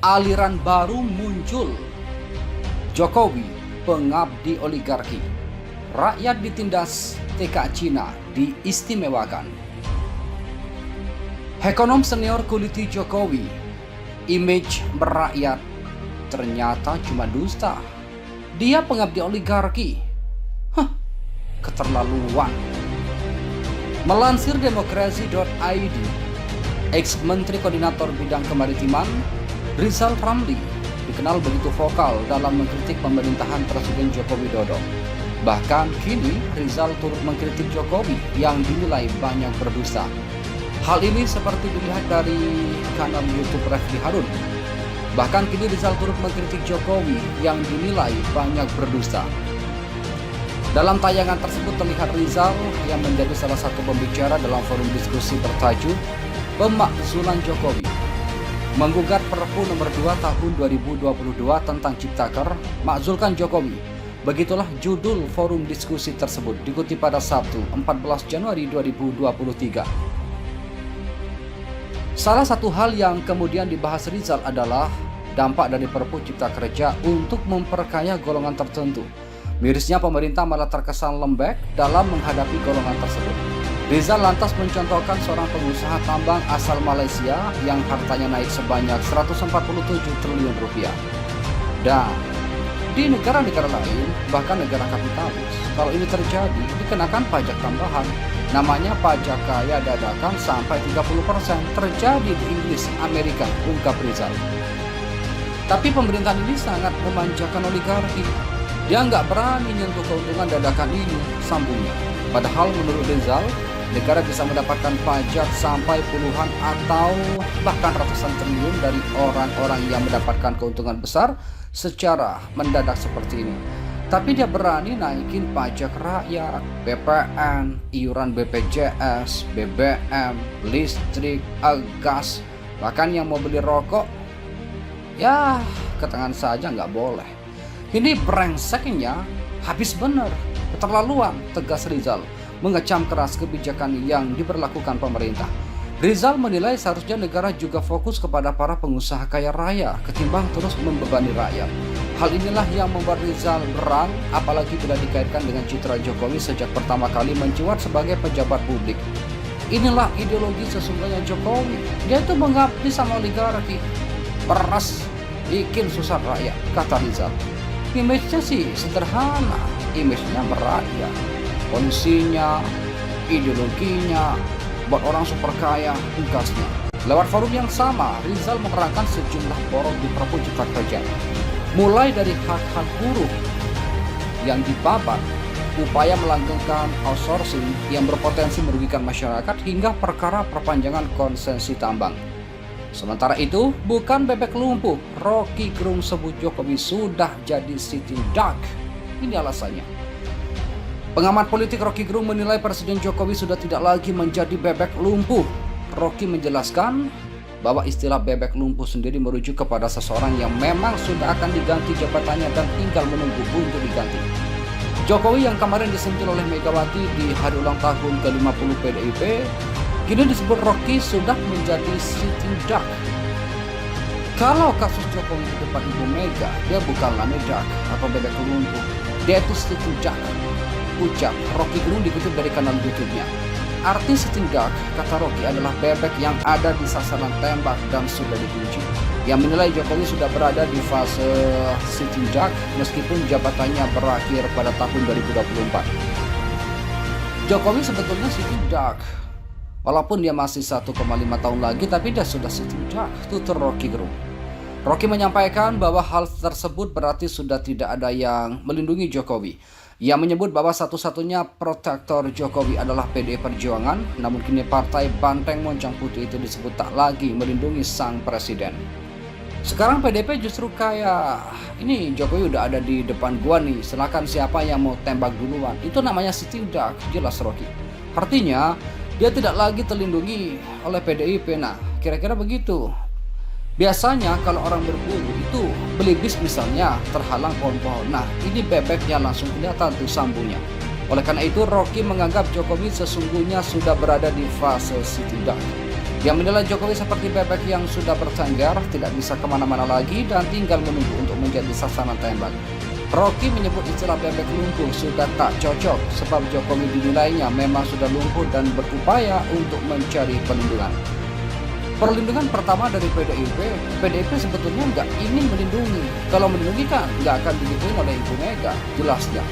aliran baru muncul. Jokowi, pengabdi oligarki. Rakyat ditindas, TK Cina diistimewakan. Ekonom senior kuliti Jokowi, image merakyat ternyata cuma dusta. Dia pengabdi oligarki. Keterlaluan. Melansir demokrasi.id, ex-menteri koordinator bidang kemaritiman Rizal Ramli dikenal begitu vokal dalam mengkritik pemerintahan Presiden Joko Widodo. Bahkan kini Rizal turut mengkritik Jokowi yang dinilai banyak berdusta. Hal ini seperti dilihat dari kanal YouTube Refli Harun. Bahkan kini Rizal turut mengkritik Jokowi yang dinilai banyak berdusta. Dalam tayangan tersebut terlihat Rizal yang menjadi salah satu pembicara dalam forum diskusi bertajuk Pemakzulan Jokowi menggugat Perpu nomor 2 tahun 2022 tentang Ciptaker, Makzulkan Jokowi. Begitulah judul forum diskusi tersebut, dikutip pada Sabtu 14 Januari 2023. Salah satu hal yang kemudian dibahas Rizal adalah dampak dari Perpu Cipta Kerja untuk memperkaya golongan tertentu. Mirisnya pemerintah malah terkesan lembek dalam menghadapi golongan tersebut. Rizal lantas mencontohkan seorang pengusaha tambang asal Malaysia yang hartanya naik sebanyak 147 triliun rupiah. Dan di negara-negara lain, bahkan negara kapitalis, kalau ini terjadi dikenakan pajak tambahan. Namanya pajak kaya dadakan sampai 30% terjadi di Inggris, Amerika, ungkap Rizal. Tapi pemerintahan ini sangat memanjakan oligarki. Dia nggak berani nyentuh keuntungan dadakan ini, sambungnya. Padahal menurut Rizal, negara bisa mendapatkan pajak sampai puluhan atau bahkan ratusan triliun dari orang-orang yang mendapatkan keuntungan besar secara mendadak seperti ini. Tapi dia berani naikin pajak rakyat, PPN, iuran BPJS, BBM, listrik, gas, bahkan yang mau beli rokok, ya ketangan saja nggak boleh. Ini brengseknya habis bener, keterlaluan, tegas Rizal, mengecam keras kebijakan yang diberlakukan pemerintah. Rizal menilai seharusnya negara juga fokus kepada para pengusaha kaya raya ketimbang terus membebani rakyat. Hal inilah yang membuat Rizal berang, apalagi bila dikaitkan dengan citra Jokowi sejak pertama kali mencuat sebagai pejabat publik. Inilah ideologi sesungguhnya Jokowi. Dia itu mengabdi sama oligarki, peras, bikin susah rakyat, kata Rizal. Image-nya sih sederhana, image-nya merakyat, kondisinya, ideologinya, buat orang super kaya, tugasnya. Lewat forum yang sama, Rizal menerangkan sejumlah poros di Perpu Cipta Kerja. Mulai dari hak-hak buruh yang dibabat, upaya melanggengkan outsourcing yang berpotensi merugikan masyarakat, hingga perkara perpanjangan konsesi tambang. Sementara itu, bukan bebek lumpuh, Rocky Gerung sebut Jokowi sudah jadi sitting duck. Ini alasannya. Pengamat politik Rocky Gerung menilai Presiden Jokowi sudah tidak lagi menjadi bebek lumpuh. Rocky menjelaskan bahwa istilah bebek lumpuh sendiri merujuk kepada seseorang yang memang sudah akan diganti jabatannya dan tinggal menunggu untuk diganti. Jokowi yang kemarin disentil oleh Megawati di hari ulang tahun ke-50 PDIP, kini disebut Rocky sudah menjadi sitting duck. Kalau kasus Jokowi di depan Ibu Mega, dia bukanlah duck atau bebek lumpuh, dia itu sitting duck, ucap Rocky Gerung dikutip dari kanal YouTube-nya. Arti sitting duck, kata Rocky, adalah bebek yang ada di sasaran tembak dan sudah dikunci. Yang menilai Jokowi sudah berada di fase sitting duck meskipun jabatannya berakhir pada tahun 2024. Jokowi sebetulnya sitting duck, walaupun dia masih 1,5 tahun lagi, tapi dia sudah sitting duck, tutur Rocky Gerung. Rocky menyampaikan bahwa hal tersebut berarti sudah tidak ada yang melindungi Jokowi. Ia menyebut bahwa satu-satunya protektor Jokowi adalah PDI Perjuangan, namun kini partai Banteng Moncong Putih itu disebut tak lagi melindungi sang presiden. Sekarang PDIP justru kayak, ini Jokowi udah ada di depan gua nih, silakan siapa yang mau tembak duluan. Itu namanya sitting duck, jelas Rocky. Artinya, dia tidak lagi terlindungi oleh PDIP. Nah, kira-kira begitu. Biasanya kalau orang berburu itu beli bis misalnya terhalang pohon-pohon. Nah, ini bebeknya langsung kelihatan tuh sambungnya. Oleh karena itu, Rocky menganggap Jokowi sesungguhnya sudah berada di fase sitting duck. Dia menilai Jokowi seperti bebek yang sudah bertengger, tidak bisa kemana-mana lagi dan tinggal menunggu untuk menjadi sasaran tembak. Rocky menyebut istilah bebek lumpuh sudah tak cocok sebab Jokowi dinilainya memang sudah lumpuh dan berupaya untuk mencari perlindungan. Perlindungan pertama dari PDIP sebetulnya nggak ingin melindungi. Kalau melindungi kan nggak akan digituin oleh Ibu Mega, jelasnya.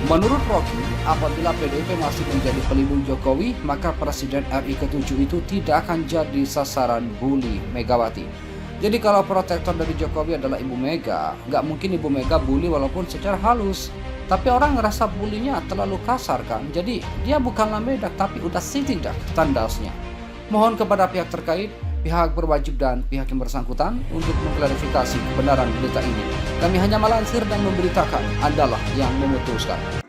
Menurut Rocky, apabila PDIP masih menjadi pelindung Jokowi, maka Presiden RI ke-7 itu tidak akan jadi sasaran bully Megawati. Jadi kalau protektor dari Jokowi adalah Ibu Mega, nggak mungkin Ibu Mega bully walaupun secara halus. Tapi orang ngerasa bulinya terlalu kasar kan, jadi dia bukanlah medak tapi udah sitindak tandasnya. Mohon kepada pihak terkait, pihak berwajib dan pihak yang bersangkutan untuk mengklarifikasi kebenaran berita ini. Kami hanya melansir dan memberitakan, Andalah yang memutuskan.